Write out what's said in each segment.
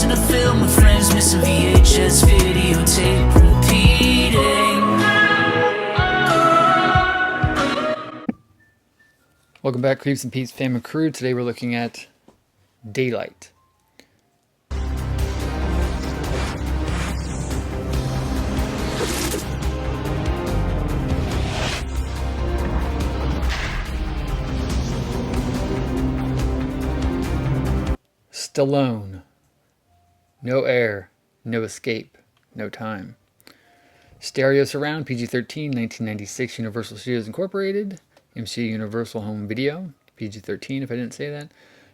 watching a film with friends, missing VHS videotape repeating. Welcome back, Creeps and Pete's Fam and Crew. Today we're looking at Daylight. Stallone. No air, no escape, no time. Stereo surround, PG-13, 1996, Universal Studios Incorporated. MCU Universal Home Video, PG-13 if I didn't say that.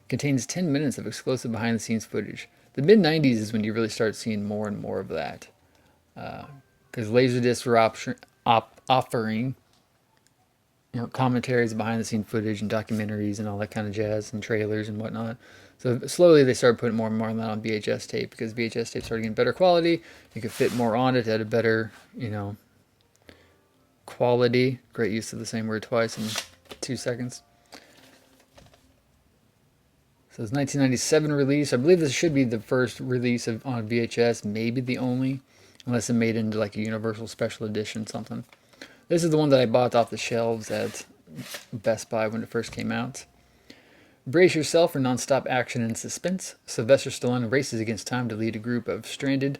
Contains 10 minutes of exclusive behind-the-scenes footage. The mid-90s is when you really start seeing more and more of that. Because Laserdiscs were offering commentaries, behind-the-scenes footage, and documentaries and all that kind of jazz, and trailers and whatnot. So slowly they started putting more and more of that on VHS tape, because VHS tape started getting better quality. You could fit more on it at a better, quality. Great use of the same word twice in 2 seconds. So it's 1997 release. I believe this should be the first release on VHS, maybe the only, unless it made into like a Universal Special Edition something. This is the one that I bought off the shelves at Best Buy when it first came out. Brace yourself for non-stop action and suspense. Sylvester Stallone races against time to lead a group of stranded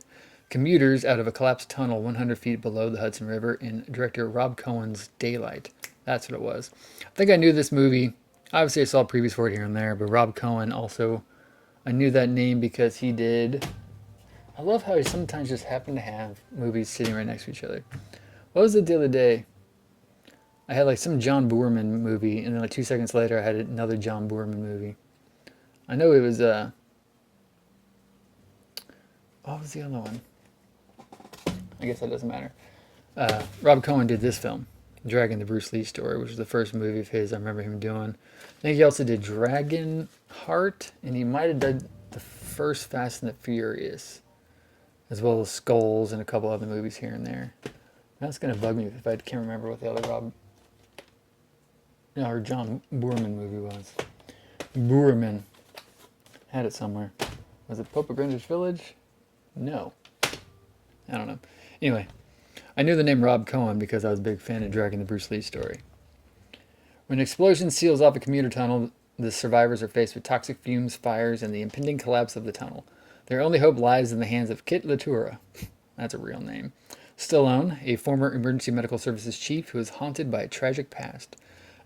commuters out of a collapsed tunnel 100 feet below the Hudson River in director Rob Cohen's Daylight. That's what it was. I think I knew this movie. Obviously, I saw previews for it here and there, but Rob Cohen also, I knew that name because he did. I love how he sometimes just happen to have movies sitting right next to each other. What was it the other day? I had like some John Boorman movie, and then like 2 seconds later, I had another John Boorman movie. I know it was, what was the other one? I guess that doesn't matter. Rob Cohen did this film, Dragon, the Bruce Lee story, which was the first movie of his I remember him doing. I think he also did Dragon Heart, and he might have done the first Fast and the Furious, as well as Skulls and a couple other movies here and there. That's going to bug me if I can't remember what the other or John Boorman movie was. Boorman. Had it somewhere. Was it Pope of Greenwich Village? No. I don't know. Anyway, I knew the name Rob Cohen because I was a big fan of Dragon the Bruce Lee story. When an explosion seals off a commuter tunnel, the survivors are faced with toxic fumes, fires, and the impending collapse of the tunnel. Their only hope lies in the hands of Kit Latura. That's a real name. Stallone, a former emergency medical services chief who is haunted by a tragic past.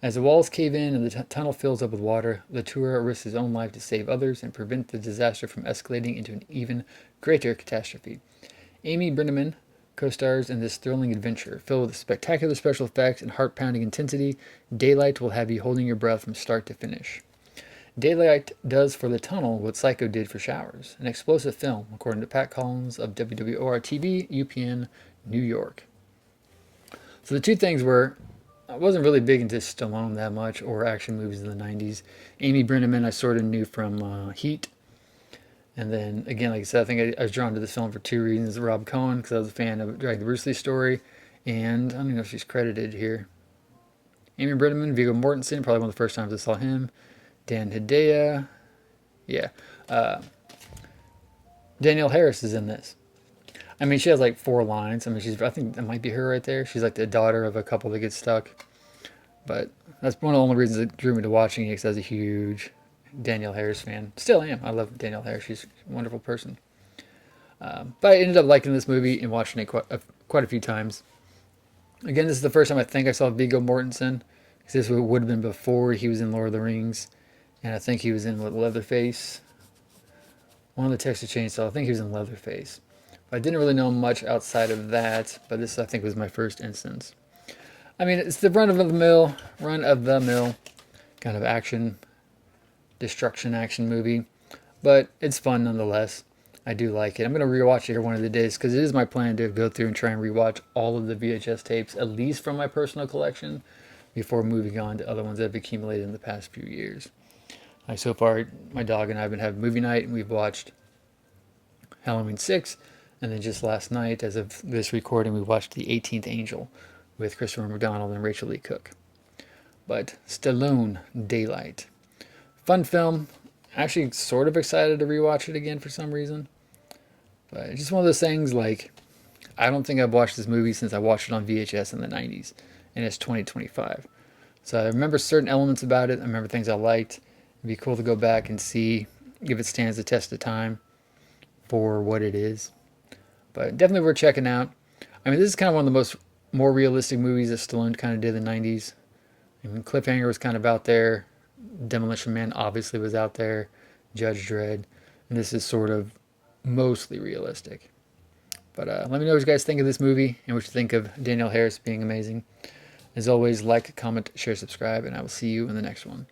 As the walls cave in and the tunnel fills up with water, Latura risks his own life to save others and prevent the disaster from escalating into an even greater catastrophe. Amy Brenneman co-stars in this thrilling adventure. Filled with spectacular special effects and heart-pounding intensity, Daylight will have you holding your breath from start to finish. Daylight does for the tunnel what Psycho did for showers. An explosive film, according to Pat Collins of WWOR-TV, UPN, New York. So the two things were, I wasn't really big into Stallone that much, or action movies in the 90s. Amy Brenneman I sort of knew from Heat. And then, again, like I said, I think I was drawn to this film for two reasons. Rob Cohen, because I was a fan of Dragon the Bruce Lee story. And I don't even know if she's credited here. Amy Brenneman, Viggo Mortensen, probably one of the first times I saw him. Dan Hedaya. Yeah. Danielle Harris is in this. I mean, she has like 4 lines. I mean, I think that might be her right there. She's like the daughter of a couple that gets stuck. But that's one of the only reasons that drew me to watching it, because I was a huge Danielle Harris fan. Still am. I love Danielle Harris. She's a wonderful person. But I ended up liking this movie and watching it quite a few times. Again, this is the first time I think I saw Viggo Mortensen. Because this would have been before he was in Lord of the Rings. And I think he was in Leatherface. One of the Texas Chainsaw. I think he was in Leatherface. I didn't really know much outside of that, but this I think was my first instance. I mean, it's the run of the mill kind of action, destruction action movie, but it's fun nonetheless. I do like it. I'm going to rewatch it here one of the days, because it is my plan to go through and try and rewatch all of the VHS tapes, at least from my personal collection, before moving on to other ones that have accumulated in the past few years. So far, my dog and I have been having movie night, and we've watched Halloween 6, and then just last night, as of this recording, we watched The 18th Angel with Christopher McDonald and Rachel Lee Cook. But Stallone, Daylight. Fun film. Actually sort of excited to rewatch it again for some reason. But it's just one of those things, like, I don't think I've watched this movie since I watched it on VHS in the 90s, and it's 2025. So I remember certain elements about it. I remember things I liked. It'd be cool to go back and see if it stands the test of time for what it is. But definitely worth checking out. I mean, this is kind of one of the more realistic movies that Stallone kind of did in the 90s. I mean, Cliffhanger was kind of out there. Demolition Man obviously was out there. Judge Dredd. And this is sort of mostly realistic. But let me know what you guys think of this movie and what you think of Danielle Harris being amazing. As always, like, comment, share, subscribe, and I will see you in the next one.